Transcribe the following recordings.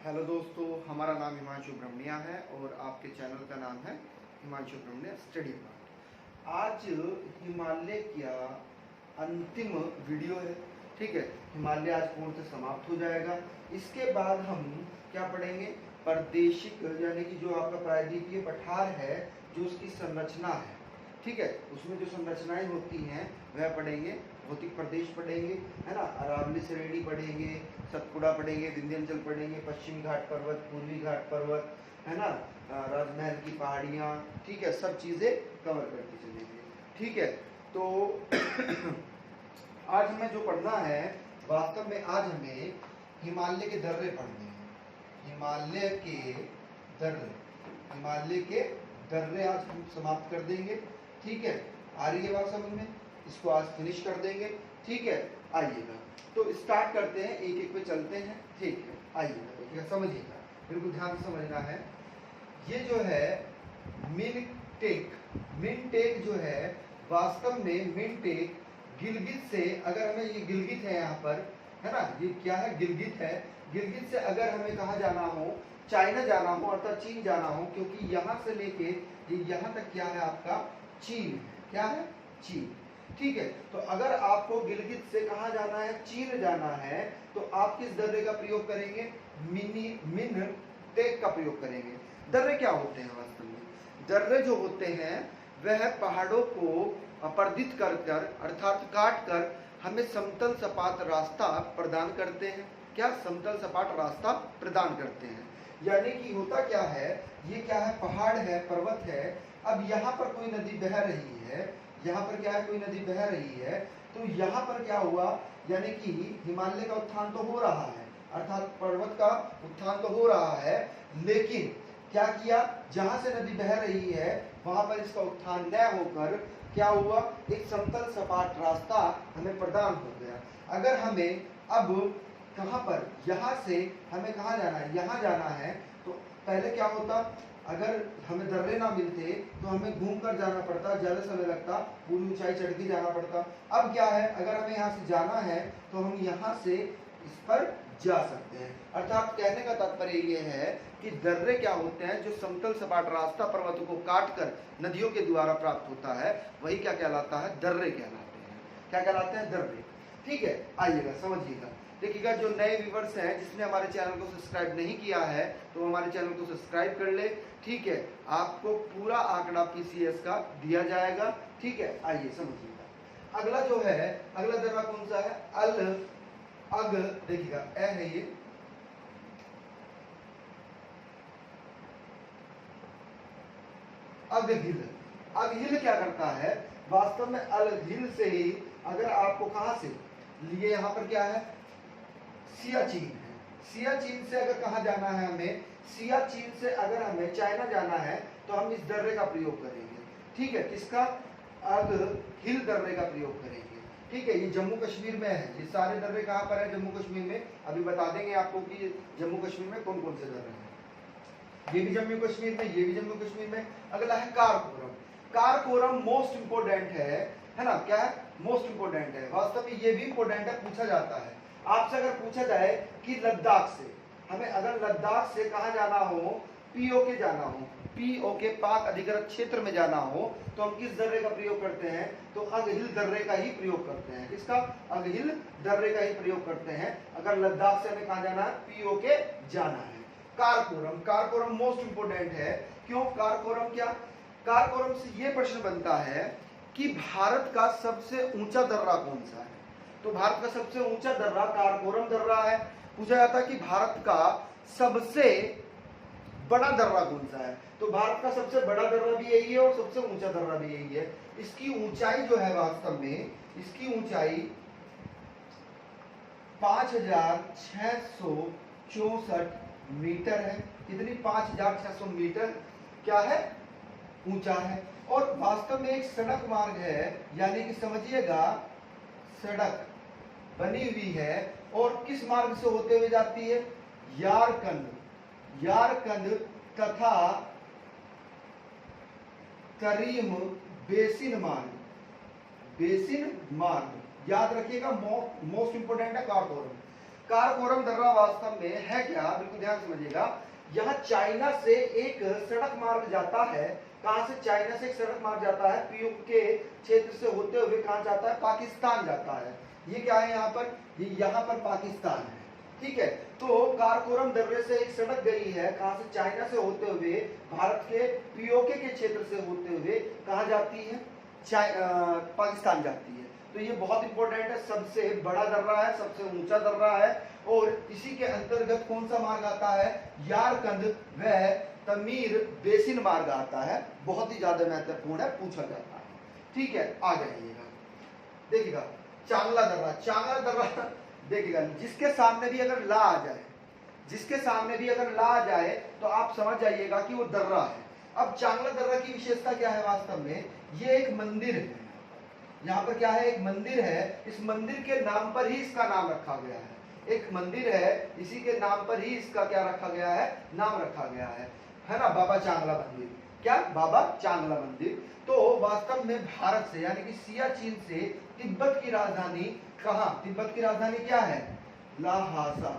Hello दोस्तों, हमारा नाम हिमांशु ब्रह्मण्या है और आपके चैनल का नाम है हिमांशु ब्रह्मण्या स्टडी पार्ट। आज हिमालय का अंतिम वीडियो है। ठीक है, हिमालय आज पूर्णतः समाप्त हो जाएगा। इसके बाद हम क्या पढ़ेंगे? प्रादेशिक यानी कि जो आपका प्रायद्वीपीय पठार है, जो उसकी संरचना है। ठीक है, उसमें जो संरचनाएं होती हैं वह पढ़ेंगे। भौतिक प्रदेश पढ़ेंगे, है ना। अरावली श्रेणी पढ़ेंगे, सतपुड़ा पढ़ेंगे, विंध्याचल पढ़ेंगे, पश्चिमी घाट पर्वत, पूर्वी घाट पर्वत, है ना, राजमहल की पहाड़ियाँ। ठीक है, सब चीज़ें कवर करके चलेंगे। ठीक है, तो आज हमें जो पढ़ना है, वास्तव में आज हमें हिमालय के दर्रे पढ़ने हैं। हिमालय के दर्रे आज हम समाप्त कर देंगे। ठीक है, आ रही है बात समझ में? इसको आज फिनिश कर देंगे। ठीक है, आइएगा तो स्टार्ट करते हैं, एक एक पे चलते हैं। ठीक है, आइएगा, देखिएगा, समझिएगा, बिल्कुल ध्यान से समझना है। ये जो है मिनटेक जो है, वास्तव में मिनटेक गिलगित से, अगर हमें ये गिलगित है यहाँ पर, है ना, ये क्या है? गिलगित है। गिलगित से अगर हमें कहाँ जाना हो, चाइना जाना हो, अर्थात चीन जाना हो, क्योंकि यहाँ से लेके ये यहाँ तक क्या है आपका? चीन है। क्या है? चीन। ठीक है, तो अगर आपको गिलगित से कहाँ जाना है? चीन जाना है, तो आप किस दर्रे का प्रयोग करेंगे? मिनटेक का प्रयोग करेंगे। दर्रे क्या होते हैं वास्तव में? दर्रे जो होते हैं वह पहाड़ों को अपर्दित कर अर्थात काट कर हमें समतल सपाट रास्ता प्रदान करते हैं। क्या? समतल सपाट रास्ता प्रदान करते हैं। यानी कि होता क्या है, ये क्या है? पहाड़ है, पर्वत है। अब यहाँ पर कोई नदी बह रही है, यहाँ पर क्या है? कोई नदी बह रही है, तो यहाँ पर क्या हुआ? यानी कि हिमालय का उत्थान तो हो रहा है, अर्थात पर्वत का उत्थान तो हो रहा है, लेकिन क्या किया? जहां से नदी बह रही है वहां पर इसका उत्थान न होकर क्या हुआ? एक समतल सपाट रास्ता हमें प्रदान हो गया। अगर हमें अब कहां पर, यहां से हमें कहां जाना है? यहां जाना है, तो पहले क्या होता? अगर हमें दर्रे ना मिलते तो हमें घूमकर जाना पड़ता, ज्यादा समय लगता, पूरी ऊंचाई चढ़ के जाना पड़ता। अब क्या है? अगर हमें यहाँ से जाना है तो हम यहाँ से इस पर जा सकते हैं। अर्थात कहने का तात्पर्य ये है कि दर्रे क्या होते हैं? जो समतल सपाट रास्ता पर्वतों को काट कर नदियों के द्वारा प्राप्त होता है, वही क्या कहलाता है? दर्रे कहलाते हैं। क्या कहलाते हैं? दर्रे। ठीक है, आइएगा, समझिएगा, देखिएगा। जो नए व्यूअर्स हैं, जिसने हमारे चैनल को सब्सक्राइब नहीं किया है, तो हमारे चैनल को सब्सक्राइब कर ले। ठीक है, आपको पूरा आंकड़ा पीसीएस का दिया जाएगा। ठीक है, आइए समझिएगा। अगला जो है, अगला दर्रा कौन सा है? अग, देखिएगा, ए है ये, अगहिल। अगहिल क्या करता है? वास्तव में अगहिल से ही, अगर आपको कहां से लिए, यहां पर क्या है? सियाचिन है। सियाचिन से अगर कहां जाना है हमें? सियाचिन से अगर हमें चाइना जाना है तो हम इस दर्रे का प्रयोग करेंगे। ठीक है, किसका? अगहिल दर्रे का प्रयोग करेंगे। ठीक है, ये जम्मू कश्मीर में है। ये सारे दर्रे कहां पर है? जम्मू कश्मीर में। अभी बता देंगे आपको कि जम्मू कश्मीर में कौन कौन से दर्रे हैं। ये भी जम्मू कश्मीर में, ये भी जम्मू कश्मीर में। अगला है कारकोरम। कारकोरम मोस्ट इंपोर्टेंट है ना? क्या है? मोस्ट इंपोर्टेंट है। वास्तव में ये भी इंपोर्टेंट है, पूछा जाता है आपसे। अगर पूछा जाए कि लद्दाख से हमें, अगर लद्दाख से कहां जाना हो? पीओके जाना हो, पीओके पाक अधिकृत क्षेत्र में जाना हो, तो हम किस दर्रे का प्रयोग करते हैं? तो अगहिल दर्रे का ही प्रयोग करते हैं। किसका? अगहिल दर्रे का ही प्रयोग करते हैं। अगर लद्दाख से हमें कहां जाना है? पीओके जाना है। कारकोरम, कारकोरम मोस्ट इंपोर्टेंट है। क्यों कारकोरम? क्या कारकोरम से ये प्रश्न बनता है कि भारत का सबसे ऊंचा दर्रा कौन सा है? तो भारत का सबसे ऊंचा दर्रा कारकोरम दर्रा है। पूछा जाता है कि भारत का सबसे बड़ा दर्रा कौन सा है? तो भारत का सबसे बड़ा दर्रा भी यही है और सबसे ऊंचा दर्रा भी यही है। इसकी ऊंचाई जो है, वास्तव में इसकी ऊंचाई 5664 मीटर है। कितनी? 5600 मीटर क्या है? ऊंचा है। और वास्तव में एक सड़क मार्ग है, यानी कि समझिएगा, सड़क बनी हुई है। और किस मार्ग से होते हुए जाती है? यारकंद तथा करीम बेसिन मार्ग। याद रखिएगा, मोस्ट इंपोर्टेंट है कारकोरम। काराकोरम दर्रा वास्तव में है क्या, बिल्कुल ध्यान समझिएगा। यहाँ चाइना से एक सड़क मार्ग जाता है। कहां से? चाइना से एक सड़क मार्ग जाता है, पीओके के क्षेत्र से होते हुए कहां जाता है? पाकिस्तान जाता है। ये क्या है यहाँ पर? ये यहाँ पर पाकिस्तान है, ठीक है। तो काराकोरम दर्रे से एक सड़क गई है, कहां से? चाइना से होते हुए भारत के पीओके के क्षेत्र से होते हुए कहां जाती है? पाकिस्तान जाती है। तो ये बहुत इंपॉर्टेंट है, सबसे बड़ा दर्रा है, सबसे ऊंचा दर्रा है, और इसी के अंतर्गत कौन सा मार्ग आता है? यारकंद व तमीर बेसिन मार्ग आता है। बहुत ही ज्यादा महत्वपूर्ण है, पूछा जाता है, ठीक है। आ जाइएगा, देखिएगा चांगला दर्रा। चांगला दर्रा देखिएगा, जिसके सामने भी अगर ला आ जाए, जिसके सामने भी अगर ला आ जाए तो आप समझ जाइएगा कि वो दर्रा है। अब चांगला दर्रा की विशेषता क्या है? वास्तव में ये एक मंदिर है। यहाँ पर क्या है? एक मंदिर है। इस मंदिर के नाम पर ही इसका नाम रखा गया है। एक मंदिर है, इसी के नाम पर ही इसका क्या रखा गया है? नाम रखा गया है ना, बाबा चांगला मंदिर। क्या? बाबा चांगला मंदिर। तो वास्तव में भारत से यानी कि सियाचिन से तिब्बत की राजधानी कहाँ? तिब्बत की राजधानी क्या है? ल्हासा।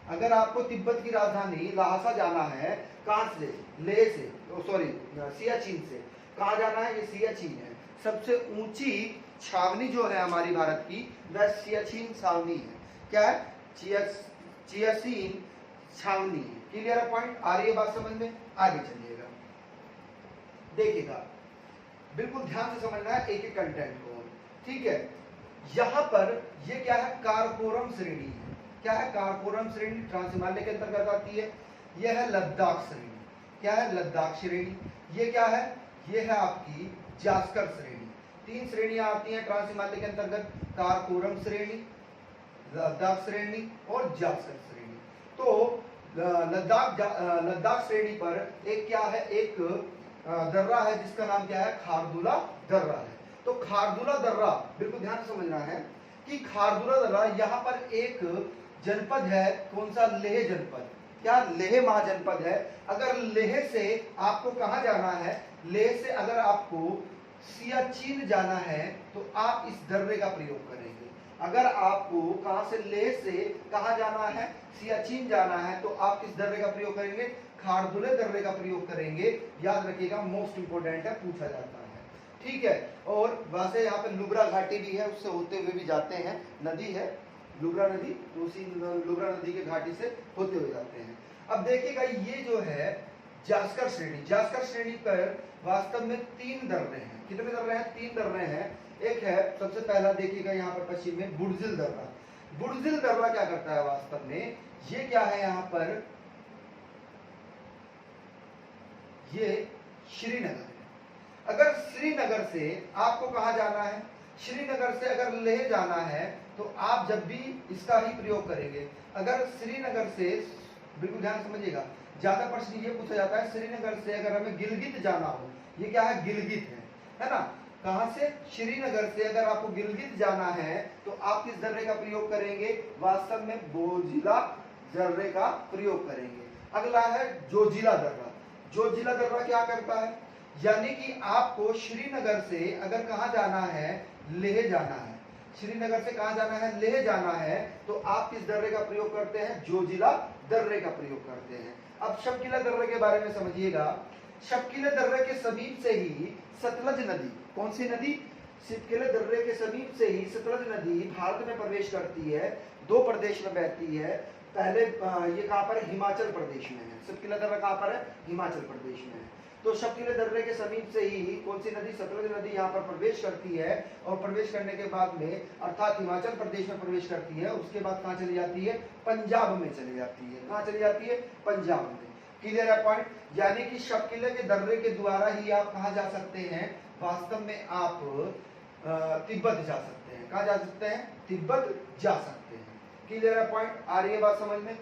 अगर आपको तिब्बत की राजधानी ल्हासा जाना है, कहां से? लेह से, सॉरी सियाचिन से। कहां जाना है? ये सियाचिन है। सबसे ऊंची छावनी जो है हमारी भारत की, वह सियाचिन छावनी है। क्या है? सियाचिन छावनी। क्लियर है पॉइंट? आ रही है बात समझ में? आगे चलिएगा, देखिएगा, बिल्कुल ध्यान से समझना है एक एक कंटेंट को, ठीक है। यहां पर ये क्या है? काराकोरम श्रेणी है। क्या है? काराकोरम श्रेणी ट्रांस हिमालय के अंतर्गत आती है। यह है लद्दाख श्रेणी। क्या है? लद्दाख श्रेणी। ये क्या है? ये है आपकी जास्कर श्रेणी। तीन श्रेणियां आती हैं ट्रांस हिमालय के अंतर्गत, काराकोरम श्रेणी, लद्दाख श्रेणी और जास्कर श्रेणी। तो लद्दाख श्रेणी पर एक क्या है? एक दर्रा है जिसका नाम क्या है? खारदुला दर्रा है। तो खारदुला दर्रा, बिल्कुल ध्यान से समझना है कि खारदुला दर्रा यहाँ पर एक जनपद है। कौन सा? लेह जनपद। क्या? लेह महाजनपद है। अगर लेह से आपको कहां जाना है? लेह से अगर आपको सियाचिन जाना है तो आप इस दर्रे का प्रयोग करेंगे। अगर आपको कहां से? लेह से कहां जाना है? सियाचिन जाना है, तो आप किस दर्रे का प्रयोग करेंगे? खारदुले दर्रे का प्रयोग करेंगे। याद रखिएगा, मोस्ट इंपोर्टेंट है, पूछा जाता है, ठीक है। और वैसे यहाँ पे लुब्रा घाटी भी है, उससे होते हुए भी जाते हैं। नदी है लुब्रा नदी, तो उसी लुब्रा नदी के घाटी से होते हुए जाते हैं। अब देखिएगा, ये जो है जास्कर श्रेणी, जास्कर श्रेणी पर वास्तव में तीन दर्रे हैं। कितने दर्रे हैं? तीन दर्रे हैं। एक है, सबसे पहला देखिएगा यहाँ पर पश्चिम में बुड़जिल दर्रा। बुड़जिल दर्रा क्या करता है वास्तव में? ये क्या है? यहाँ पर ये श्रीनगर है। अगर श्रीनगर से आपको कहां जाना है? श्रीनगर से अगर लेह जाना है तो आप जब भी इसका ही प्रयोग करेंगे। अगर श्रीनगर से, बिल्कुल ध्यान समझिएगा, ज्यादा प्रश्न ये पूछा जाता है, श्रीनगर से अगर हमें गिलगित जाना हो, ये क्या है? गिलगित है ना। कहां से? श्रीनगर से अगर आपको गिलगित जाना है तो आप किस दर्रे का प्रयोग करेंगे? वास्तव में जोजिला दर्रे का प्रयोग करेंगे। अगला है जोजिला दर्रा। जोजिला दर्रा क्या करता है? यानी कि आपको श्रीनगर से अगर कहां जाना है? लेह जाना है। श्रीनगर से कहां जाना है? लेह जाना है, तो आप किस दर्रे का प्रयोग करते हैं? जोजिला दर्रे का प्रयोग करते हैं। अब शबकीला दर्रे के बारे में समझिएगा। शबकीला दर्रे के समीप से ही सतलज नदी, कौन सी नदी? शबकीला दर्रे के समीप से ही सतलज नदी भारत में प्रवेश करती है। दो प्रदेश में बहती है। पहले ये कहां पर? हिमाचल प्रदेश में है। शबकीला दर्रा कहां पर है? हिमाचल प्रदेश में है। तो शबकीला दर्रे के समीप से ही कौन सी नदी? सतलज नदी यहाँ पर प्रवेश करती है, और प्रवेश करने के बाद में अर्थात हिमाचल प्रदेश में प्रवेश करती है। उसके बाद कहाँ चली जाती है? पंजाब में चली जाती है। कहाँ चली जाती है? पंजाब में। क्लियर है पॉइंट? यानी कि शबकीले के दर्रे के द्वारा ही आप कहाँ जा सकते हैं? वास्तव में आप तिब्बत जा सकते हैं। कहाँ जा सकते हैं? तिब्बत जा सकते हैं। क्लियर है पॉइंट? आ रही है बात समझ में?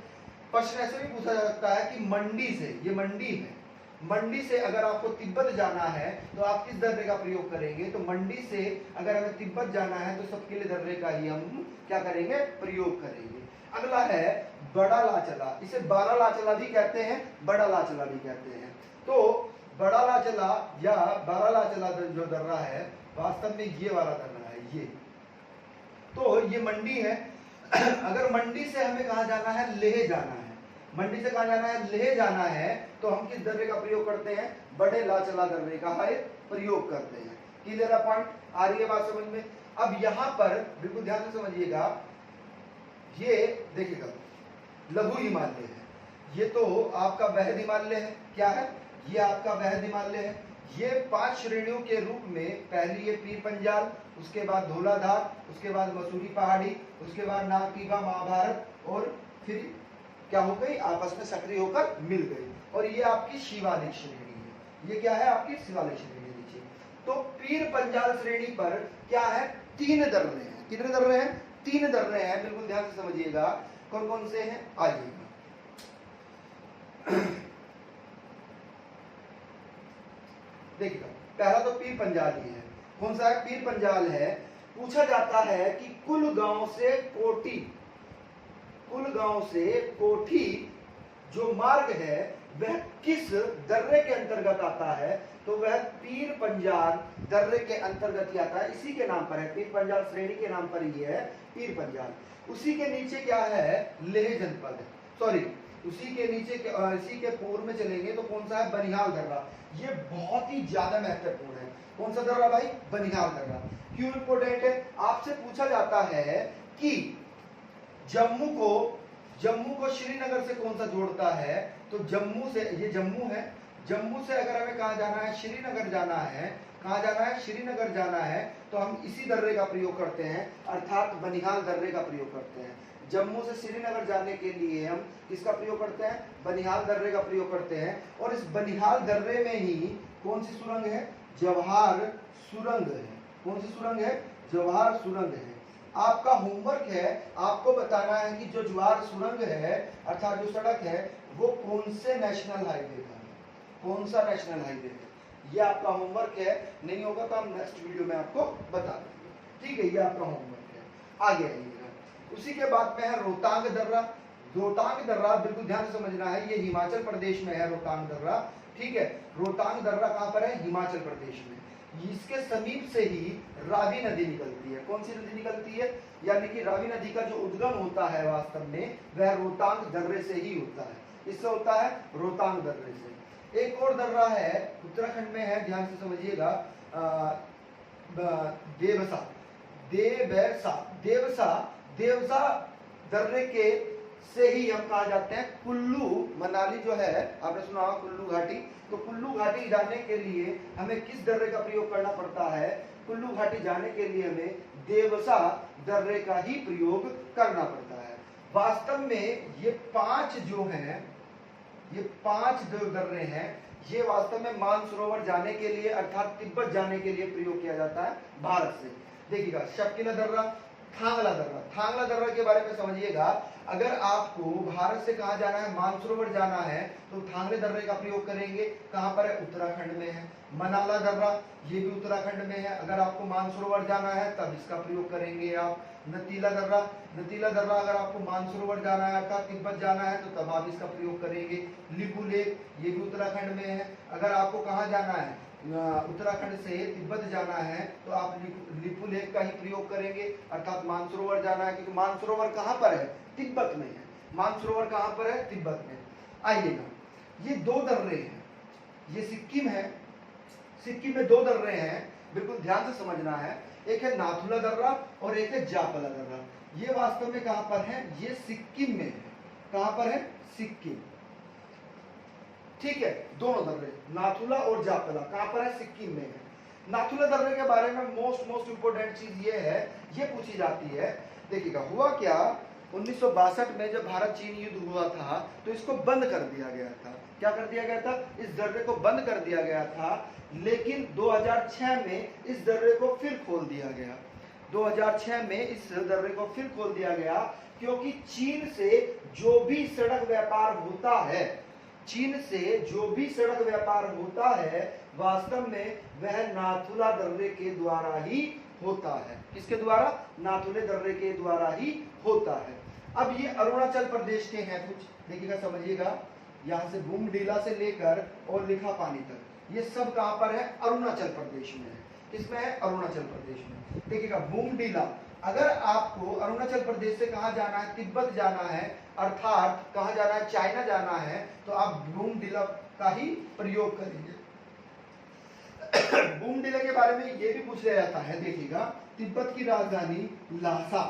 प्रश्न ऐसे भी पूछा जा सकता है कि मंडी से, ये मंडी है, मंडी से अगर आपको तिब्बत जाना है तो आप किस दर्रे का प्रयोग करेंगे? तो मंडी से अगर हमें तिब्बत जाना है तो शबकीले दर्रे का ही हम क्या करेंगे? प्रयोग करेंगे। अगला है बड़ा लाचला। इसे बारा लाचला भी कहते हैं, बड़ा लाचला भी कहते हैं। तो बड़ा लाचला या बारा लाचला जो दर्रा है, वास्तव में ये वाला दर्रा है। ये तो ये मंडी है। अगर मंडी से हमें कहा जाना है, लेह जाना है, मंडी से कहा जाना है, लेह जाना है, तो हम किस दर्रे का प्रयोग करते हैं? बड़े लाचला दर्रे का प्रयोग करते हैं। क्लियर है पॉइंट? आ रही है बात समझ में? अब यहां पर बिल्कुल ध्यान से समझिएगा, ये देखिएगा लघु हिमालय है, ये तो आपका वहद हिमालय है। क्या है? ये आपका वहद हिमालय है। ये 5 श्रेणियों के रूप में, पहली ये पीर पंजाल, उसके बाद धौलाधार, उसके बाद मसूरी पहाड़ी, उसके बाद नागटीका महाभारत, और फिर क्या हो गई? आपस में सक्रिय होकर मिल गई, और ये आपकी शिवालिक श्रेणी है। ये क्या है? आपकी शिवालिक श्रेणी नीचे। तो पीर पंजाल श्रेणी पर क्या है? 3 दर्रे हैं। कितने दर्रे हैं? 3 दर्रे हैं। बिल्कुल ध्यान से समझिएगा कौन कौन से हैं, आइएगा। देखिएगा, पहला तो पीर पंजाल ही है। कौन सा है? पीर पंजाल है। पूछा जाता है कि कुल गांव से कोठी जो मार्ग है वह किस दर्रे के अंतर्गत आता है? तो वह पीर पंजाल दर्रे के अंतर्गत ही आता है। इसी के नाम पर है, पीर पंजाल श्रेणी के नाम पर ही है पीर पंजाल। उसी के नीचे क्या है? लेह जनपद, सॉरी उसी के नीचे इसी के पूर्व में चलेंगे तो कौन सा है? बनिहाल दर्रा। ये बहुत ही ज्यादा महत्वपूर्ण है। कौन सा दर्रा भाई? बनिहाल दर्रा। क्यों इंपोर्टेंट है? आपसे पूछा जाता है कि जम्मू को श्रीनगर से कौन सा जोड़ता है? तो जम्मू से, ये जम्मू है, जम्मू से अगर हमें कहा जाना है श्रीनगर जाना है, कहाँ जाना है? श्रीनगर जाना है, तो हम इसी दर्रे का प्रयोग करते हैं, अर्थात बनिहाल दर्रे का प्रयोग करते हैं। जम्मू से श्रीनगर जाने के लिए हम किसका प्रयोग करते हैं? बनिहाल दर्रे का प्रयोग करते हैं। और इस बनिहाल दर्रे में ही कौन सी सुरंग है? जवाहर सुरंग है। कौन सी सुरंग है? जवाहर सुरंग है। आपका होमवर्क है, आपको बताना है कि जो जवाहर सुरंग है अर्थात जो सड़क है वो कौन से नेशनल हाईवे का है, कौन सा नेशनल हाईवे है। ये आपका होमवर्क है। नहीं होगा तो हम नेक्स्ट वीडियो में आपको बता देंगे। ठीक है, ये आपका होमवर्क है। आगे आइएगा। उसी के बाद में है रोहतांग दर्रा। रोहतांग दर्रा बिल्कुल ध्यान से समझना है, ये हिमाचल प्रदेश में है रोहतांग दर्रा। ठीक है, रोहतांग दर्रा कहाँ पर है? हिमाचल प्रदेश में। इसके समीप से ही रावी नदी निकलती है। कौन सी नदी निकलती है? यानी कि रावी नदी का जो उद्गम होता है वास्तव में वह रोहतांग दर्रे से ही होता है। इससे होता है रोहतांग दर्रे से। एक और दर्रा है, उत्तराखंड में है, ध्यान से समझिएगा, देवसा दर्रे के से ही हम कहा जाते हैं कुल्लू मनाली जो है, आपने सुना होगा कुल्लू घाटी। तो कुल्लू घाटी जाने के लिए हमें किस दर्रे का प्रयोग करना पड़ता है? कुल्लू घाटी जाने के लिए हमें देवसा दर्रे का ही प्रयोग करना पड़ता है। वास्तव में ये 5 जो हैं, ये 5 जो दर्रे हैं, ये वास्तव में मानसरोवर जाने के लिए अर्थात तिब्बत जाने के लिए प्रयोग किया जाता है भारत से। देखिएगा, शकीला दर्रा, थांगला दर्रा। थांगला दर्रा के बारे में समझिएगा, अगर आपको भारत से कहा जाना है, मानसरोवर जाना है, तो थांगले दर्रे का प्रयोग करेंगे। कहां पर है? उत्तराखंड में है। मनाला दर्रा, ये भी उत्तराखंड में है। अगर आपको मानसरोवर जाना है तब इसका प्रयोग करेंगे आप। नतीला दर्रा, नतीला दर्रा अगर आपको मानसरोवर जाना है अर्थात तिब्बत जाना है तो तब आप इसका प्रयोग करेंगे। लिपू लेक, ये भी उत्तराखंड में है। अगर आपको कहाँ जाना है? उत्तराखंड से तिब्बत जाना है तो आप लिपू लेक का ही प्रयोग करेंगे, अर्थात मानसरोवर जाना है, क्योंकि मानसरोवर कहाँ पर है? तिब्बत में है। मानसरोवर कहाँ पर है? तिब्बत में। आइएगा, ये 2 दर्रे हैं, ये सिक्किम है, सिक्किम में 2 दर्रे हैं, बिल्कुल ध्यान से समझना है। एक है नाथुला दर्रा और एक है जापला दर्रा। ये वास्तव में कहां पर है? ये सिक्किम में है। कहां पर है? सिक्किम। ठीक है, दोनों दर्रे नाथुला और जापला कहां पर है? सिक्किम में है। नाथुला दर्रे के बारे में मोस्ट इंपोर्टेंट चीज ये है, ये पूछी जाती है। देखिएगा, हुआ क्या, 1962 में जब भारत चीन युद्ध हुआ था तो इसको बंद कर दिया गया था। क्या कर दिया गया था? इस दर्रे को बंद कर दिया गया था। लेकिन 2006 में इस दर्रे को फिर खोल दिया गया। 2006 में इस दर्रे को फिर खोल दिया गया क्योंकि चीन से जो भी सड़क व्यापार होता है, चीन से जो भी सड़क व्यापार होता है वास्तव में वह नाथुला दर्रे के द्वारा ही होता है। किसके द्वारा? नाथुले दर्रे के द्वारा ही होता है। अब ये अरुणाचल प्रदेश के हैं कुछ, देखिएगा समझिएगा, यहाँ से बूमडीला से लेकर और लिखा पानी तक, ये सब कहां पर है? अरुणाचल प्रदेश में है। किसमें है? अरुणाचल प्रदेश में। देखिएगा, बूमडीला अगर आपको अरुणाचल प्रदेश से कहाँ जाना है, तिब्बत जाना है, अर्थात कहाँ जाना है, चाइना जाना है, तो आप बूमडिला का ही प्रयोग करेंगे। बूमडिला के बारे में ये भी पूछ लिया जाता है, देखिएगा तिब्बत की राजधानी लासा।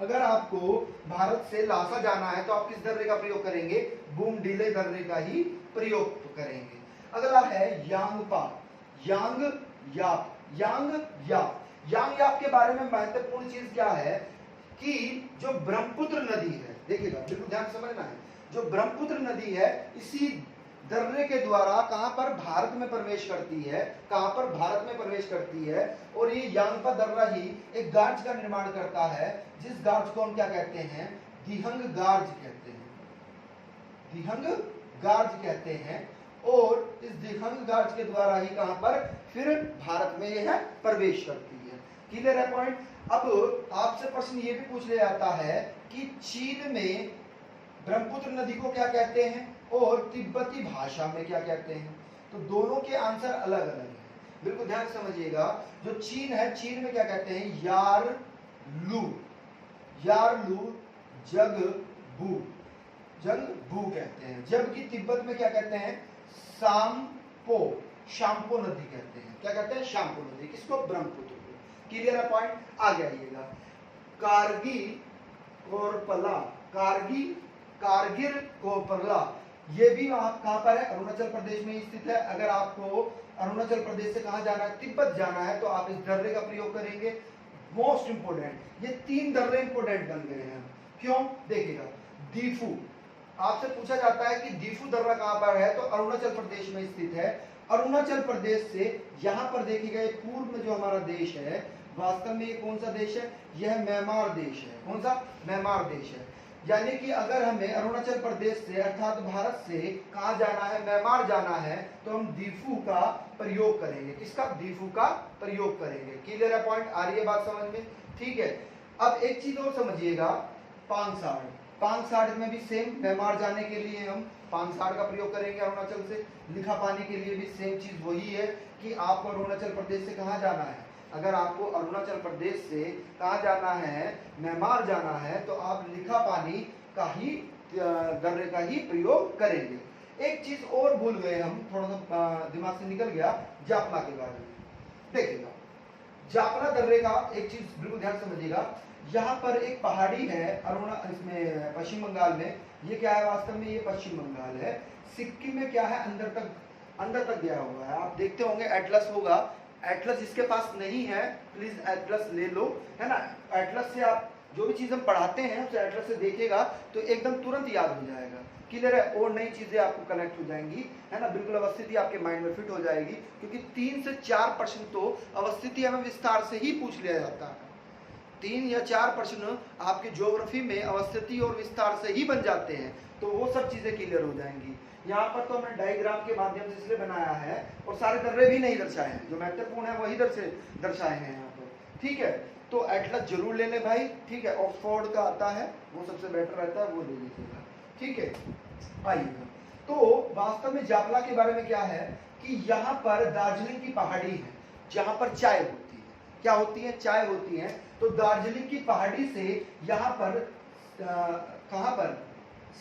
अगर आपको भारत से लासा जाना है तो आप किस दर्रे का प्रयोग करेंगे, बूमडिले दर्रे का ही प्रयोग करेंगे। अगला है यांगपा, यांग याप, यांग याप। यांग याप के बारे में महत्वपूर्ण चीज क्या है कि जो ब्रह्मपुत्र नदी है, देखिएगा बिल्कुल ध्यान समझना है, जो ब्रह्मपुत्र नदी है इसी दर्रे के द्वारा कहां पर, भारत में प्रवेश करती है। कहां पर, भारत में प्रवेश करती है। और ये यांगपा दर्रा ही एक गार्ज का निर्माण करता है, जिस गार्ज को हम क्या कहते हैं, दिहंग गार्ज कहते हैं, दिहंग गार्ज कहते हैं। और इस दिहंग गार्ज के द्वारा ही कहां पर, फिर भारत में यह प्रवेश करती है। क्लियर है पॉइंट। अब आपसे प्रश्न ये भी पूछ लिया जाता है कि चीन में ब्रह्मपुत्र नदी को क्या कहते हैं और तिब्बती भाषा में क्या कहते हैं, तो दोनों के आंसर अलग अलग हैं। बिल्कुल ध्यान समझिएगा। जो चीन है, चीन में क्या कहते हैं, यारलू, यारलू जगबू, जगबू कहते हैं। जबकि तिब्बत में क्या कहते हैं, शाम्पो, शाम्पो नदी कहते हैं। क्या कहते हैं, शाम्पो नदी। किसको, ब्रह्मपुत्र को। क्लियर है पॉइंट। आगे आइएगा, कारगी कोरपला, कारगी, कारगिल कोरपला, ये भी कहां पर है, अरुणाचल प्रदेश में स्थित है। अगर आपको अरुणाचल प्रदेश से कहां जाना है, तिब्बत जाना है, तो आप इस दर्रे का प्रयोग करेंगे। मोस्ट इंपोर्टेंट, ये 3 दर्रे इंपोर्टेंट बन गए हैं। क्यों, देखिएगा दीफू, आपसे पूछा जाता है कि दीफू दर्रा कहां पर है, तो अरुणाचल प्रदेश में स्थित है। अरुणाचल प्रदेश से यहां पर देखिएगा पूर्व में जो हमारा देश है, वास्तव में ये कौन सा देश है, यह म्यांमार देश है। कौन सा, म्यांमार देश है। यानी कि अगर हमें अरुणाचल प्रदेश से अर्थात भारत से कहां जाना है, म्यांमार जाना है, तो हम दीफू का प्रयोग करेंगे। किसका, दीफू का प्रयोग करेंगे। क्लियर है पॉइंट। आ रही है बात समझ में, ठीक है। अब एक चीज और समझिएगा, पांगसाड़, पांगसाड़ में भी सेम, म्यांमार जाने के लिए हम पांगसाड़ का प्रयोग करेंगे अरुणाचल से। लिखापानी के लिए भी सेम चीज वही है कि आपको अरुणाचल प्रदेश से कहां जाना है, अगर आपको अरुणाचल प्रदेश से कहां जाना है, म्यांमार जाना है, तो आप लिखापानी का ही दर्रे का ही प्रयोग करेंगे। एक चीज और भूल गए हम, थोड़ा सा दिमाग से निकल गया, जापला के बारे में। देखिएगा जापला दर्रे का एक चीज बिल्कुल ध्यान समझिएगा। यहाँ पर एक पहाड़ी है इसमें पश्चिम बंगाल में। ये क्या है, वास्तव में ये पश्चिम बंगाल है। सिक्किम में क्या है, अंदर तक गया हुआ है। आप देखते होंगे एटलस होगा, एटलस जिसके पास नहीं है प्लीज एटलस ले लो, है ना। एटलस से आप जो भी चीज हम पढ़ाते हैं उसे एटलस से देखिएगा तो एकदम तुरंत याद हो जाएगा। क्लियर है, और नई चीजें आपको कनेक्ट हो जाएंगी, है ना। बिल्कुल अवस्थिति आपके माइंड में फिट हो जाएगी, क्योंकि 3 से 4 प्रश्न तो अवस्थिति हमें विस्तार से ही पूछ लिया जाता है। 3 या 4 प्रश्न आपके ज्योग्राफी में अवस्थिति और विस्तार से ही बन जाते हैं, तो वो सब चीजें क्लियर हो जाएंगी। यहाँ पर तो हमने डायग्राम के माध्यम से इसलिए बनाया है, और सारे दर्रे भी नहीं दर्शाए हैं, जो महत्वपूर्ण है वही दर्शाए हैं यहाँ पर, ठीक है। तो एटलस जरूर ले लें भाई, ठीक है। ऑक्सफोर्ड का आता है, वो सबसे बेटर रहता है, वो ले लीजिएगा, ठीक है। आइएगा, तो वास्तव में जापला के बारे में क्या है कि यहाँ पर दार्जिलिंग की पहाड़ी है, जहाँ पर चाय होती है। क्या होती है, चाय होती है। तो दार्जिलिंग की पहाड़ी से यहाँ पर कहाँ पर,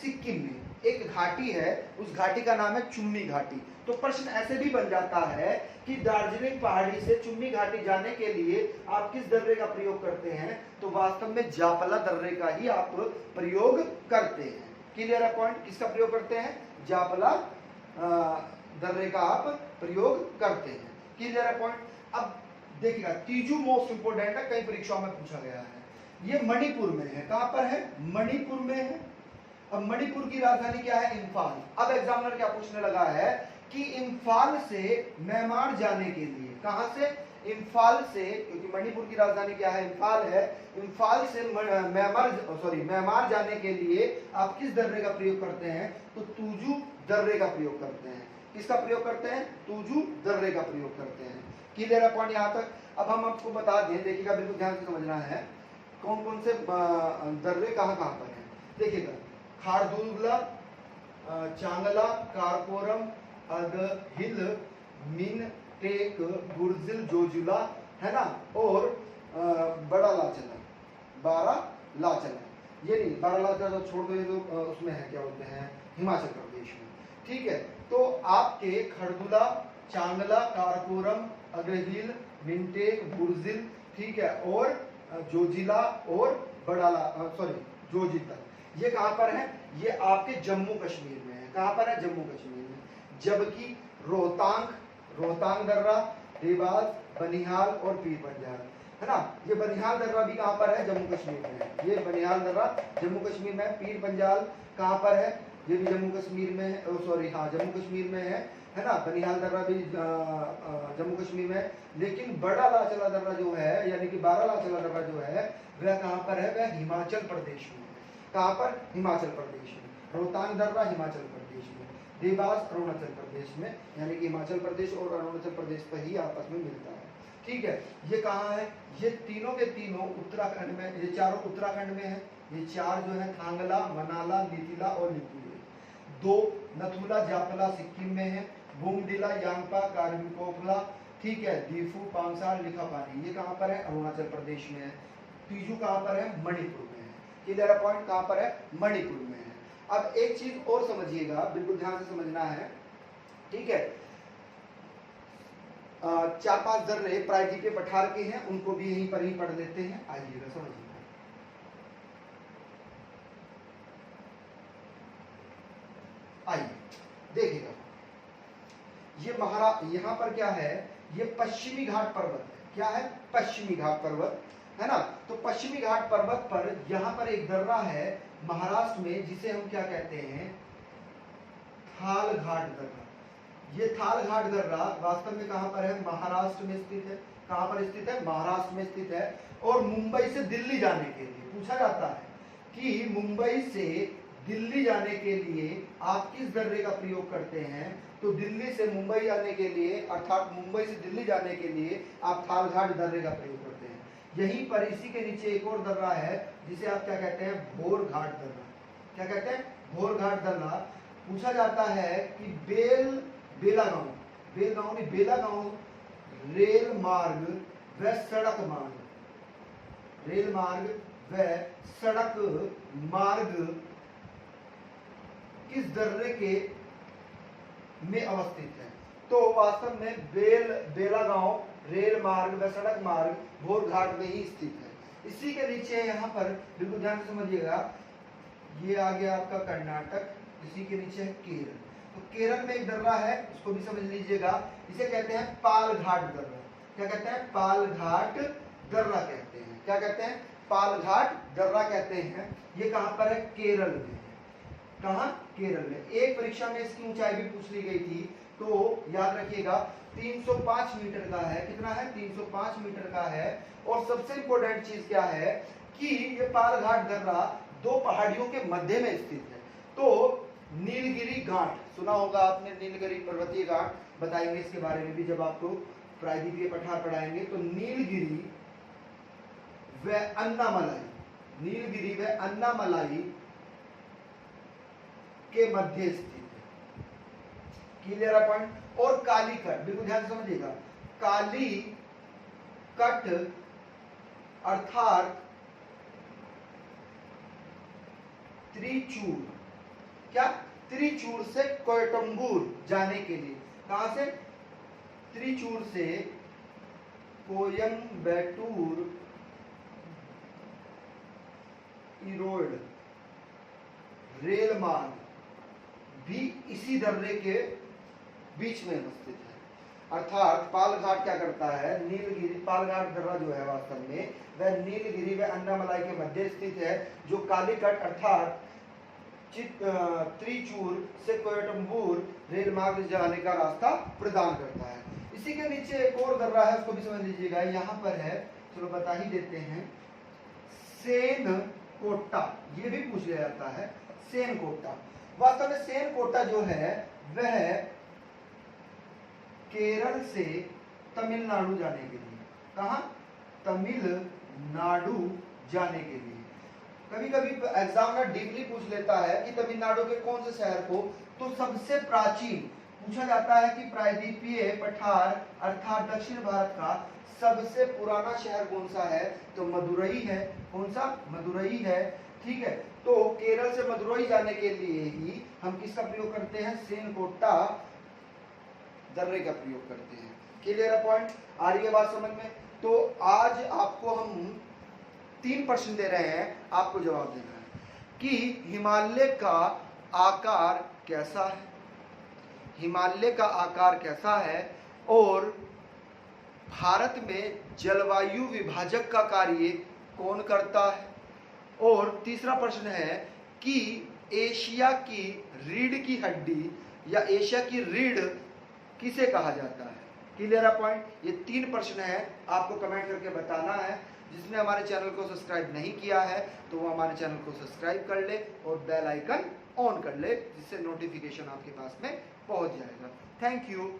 सिक्किम में एक घाटी है, उस घाटी का नाम है चुम्मी घाटी। तो प्रश्न ऐसे भी बन जाता है कि दार्जिलिंग पहाड़ी से चुम्मी घाटी जाने के लिए आप किस दर्रे का प्रयोग करते हैं, तो वास्तव में जापला दर्रे का ही आप प्रयोग करते हैं। क्लियर है पॉइंट, किसका प्रयोग करते हैं, जापला दर्रे का आप प्रयोग करते हैं। क्लियर है पॉइंट। अब देखिएगा तीजू मोस्ट इंपोर्टेंट है, कई परीक्षाओं में पूछा गया है। ये मणिपुर में है। कहां पर है, मणिपुर में है। अब मणिपुर की राजधानी क्या है, इम्फाल। अब एग्जामिनर क्या पूछने लगा है कि इम्फाल से म्यांमार जाने के लिए, कहां से, इम्फाल से, क्योंकि मणिपुर की राजधानी क्या है, इम्फाल है। इम्फाल से म्यांमार जाने के लिए आप किस दर्रे का प्रयोग करते हैं, तो तूजू दर्रे का प्रयोग करते हैं। किसका प्रयोग करते हैं, तूजू दर्रे का प्रयोग करते हैं। क्लियर है पॉइंट यहाँ तक। अब हम आपको बता दें, देखिएगा बिल्कुल ध्यान से समझना है, कौन कौन से दर्रे कहाँ कहाँ पर हैं। देखिएगा खारदुर्गला, चांगला, कारकोरम, अगहिल, मिन टेक, गुर्जिल, जोजुला, है ना, और बड़ा लाचला। बारालाचल है। ये नहीं, बारालाचल तो छोड़ दो, ये लोग उसमें है, क्या बोलते हैं, हिमाचल प्रदेश में। ठीक है, तो आपके खरदुला, चांगला, कारकोरम, अग्रहील, मिंटेक, बुर्जिल, ठीक है, और जोजिला और बड़ाला, सॉरी जोजितल, ये कहाँ पर है, ये आपके जम्मू कश्मीर में है। कहाँ पर है, जम्मू कश्मीर में। जबकि रोहतांग दर्रा, देवास, बनिहाल और पीर पंजाल, है ना, ये बनिहाल दर्रा भी कहाँ पर है, जम्मू कश्मीर में है। ये बनिहाल दर्रा जम्मू कश्मीर में है। पीर पंजाल कहाँ पर है, ये भी जम्मू कश्मीर में है, सॉरी हाँ जम्मू कश्मीर में है ना। बनिहाल दर्रा भी जम्मू कश्मीर में है। लेकिन बड़ा लाचला दर्रा जो है, यानी कि बारालाचला दर्रा जो है, वह कहाँ पर है, वह हिमाचल प्रदेश में है। कहाँ पर, हिमाचल प्रदेश में। रोहतांग दर्रा हिमाचल प्रदेश में, देवास अरुणाचल प्रदेश में, यानी कि हिमाचल प्रदेश और अरुणाचल प्रदेश पर ही आपस में मिलता है। ठीक है, ये कहाँ है, ये तीनों के तीनों उत्तराखंड में, ये चारों उत्तराखंड में है। ये चार जो है थांगला, मनाला, नीतिला और लिपुलेख। दो नथुला, जापला सिक्किम में है। बुंगडिला, यांगपा, कार्बिकोफला, ठीक है, दीफू, पांगसार, लिखापानी, ये कहाँ पर है, अरुणाचल प्रदेश में है। तीजू कहाँ पर है, मणिपुर में है। क्लियर पॉइंट कहाँ पर है, मणिपुर में है। अब एक चीज और समझिएगा, बिल्कुल ध्यान से समझना है। ठीक है, 4-5 दर्रे प्रायद्वीपीय पठार के हैं, उनको भी यहीं पर ही पढ़ लेते हैं। आइएगा समझिएगा। आइए देखिएगा, ये यहाँ पर क्या है, ये पश्चिमी घाट पर्वत है। क्या है, पश्चिमी घाट पर्वत, है ना। तो पश्चिमी घाट पर्वत पर यहाँ पर एक दर्रा है महाराष्ट्र में, जिसे हम क्या कहते हैं, थाल घाट दर्रा। ये थाल घाट दर्रा वास्तव में कहाँ पर है, महाराष्ट्र में स्थित है। कहाँ पर स्थित है, महाराष्ट्र में स्थित है। और मुंबई से दिल्ली जाने के लिए पूछा जाता है कि मुंबई से दिल्ली जाने के लिए आप किस दर्रे का प्रयोग करते हैं, तो दिल्ली से मुंबई जाने के लिए, अर्थात मुंबई से दिल्ली जाने के लिए आप थाल घाट दर्रे का प्रयोग करते हैं। यहीं पर इसी के नीचे एक और दर्रा है, जिसे आप क्या कहते हैं, भोर घाट दर्रा। क्या कहते हैं, भोर घाट दर्रा। पूछा जाता है कि बेलागांव नहीं, बेलागांव रेल मार्ग व सड़क मार्ग, रेल मार्ग व सड़क मार्ग किस दर्रे के में अवस्थित है। तो वास्तव में बेलागांव रेल मार्ग व सड़क मार्ग भोर घाट में ही स्थित है। इसी के नीचे यहाँ पर बिल्कुल ध्यान से समझिएगा, ये आ गया आपका कर्नाटक, इसी के नीचे है केरल। तो केरल में एक दर्रा है, उसको भी समझ लीजिएगा, इसे कहते हैं पाल घाट दर्रा। क्या कहते हैं, पाल घाट दर्रा कहते हैं। क्या कहते हैं, पाल घाट दर्रा कहते हैं। ये कहाँ पर है, केरल में। कहाँ, केरल में। एक परीक्षा में इसकी ऊंचाई भी पूछ ली गई थी, तो याद रखिएगा 305 मीटर का है। कितना है, 305 मीटर का है। और सबसे इंपॉर्टेंट चीज क्या है कि ये पाल घाट दर्रा दो पहाड़ियों के मध्य में स्थित है। तो नीलगिरी घाट सुना होगा आपने, नीलगिरी पर्वतीय घाट, बताएंगे इसके बारे में भी जब आपको प्रायद्वीपीय पठार पढ़ाएंगे। तो नीलगिरी व अन्नामलाई, नीलगिरी व अन्नामलाई के मध्य स्थित है। Clear point. और कालीकट, बिल्कुल ध्यान से समझिएगा, कालीकट अर्थात त्रिचूर, क्या, त्रिचूर से कोयम्बटूर जाने के लिए। कहां से, त्रिचूर से कोयम्बटूर इरोड रेल मार्ग भी इसी दर्रे के बीच में अवस्थित है। अर्थात पाल घाट क्या करता है, नीलगिरी, पाल घाट दर्रा जो है वास्तव में वह नीलगिरी व अन्नामलाई के मध्य स्थित है, जो कालीकट अर्थात त्रिचूर से कोयम्बटूर रेल मार्ग जाने का रास्ता प्रदान करता है। इसी के नीचे एक और दर्रा है, उसको भी समझ लीजिएगा, यहाँ पर है, चलो बता ही देते हैं, सेन कोटा। ये भी पूछ लिया जाता है, सेन कोटा। वास्तव में सेन कोटा जो है वह केरल से तमिलनाडु जाने के लिए, कहा, तमिलनाडु जाने के लिए। कभी कभी एग्जामिनर डीपली पूछ लेता है कि तमिलनाडु के कौन से शहर को, तो सबसे प्राचीन पूछा जाता है कि प्रायद्वीपीय पठार अर्थात दक्षिण भारत का सबसे पुराना शहर कौन सा है? तो मदुरई है। कौन सा? मदुरई है। ठीक है, तो केरल से मदुरई जाने के लिए ही हम किसका प्रयोग करते हैं? सेनकोट्टा दर्रे का प्रयोग करते हैं। क्लियर है पॉइंट? आ रही है बात समझ में? तो आज आपको हम 3 प्रश्न दे रहे हैं, आपको जवाब देना है कि हिमालय का आकार कैसा है, हिमालय का आकार कैसा है, और भारत में जलवायु विभाजक का कार्य कौन करता है, और तीसरा प्रश्न है कि एशिया की रीढ़ की हड्डी या एशिया की रीढ़ किसे कहा जाता है। क्लियर है पॉइंट? ये 3 प्रश्न है, आपको कमेंट करके बताना है। जिसने हमारे चैनल को सब्सक्राइब नहीं किया है तो वो हमारे चैनल को सब्सक्राइब कर ले और बेल आइकन ऑन कर ले, जिससे नोटिफिकेशन आपके पास में पहुंच जाएगा। Thank you.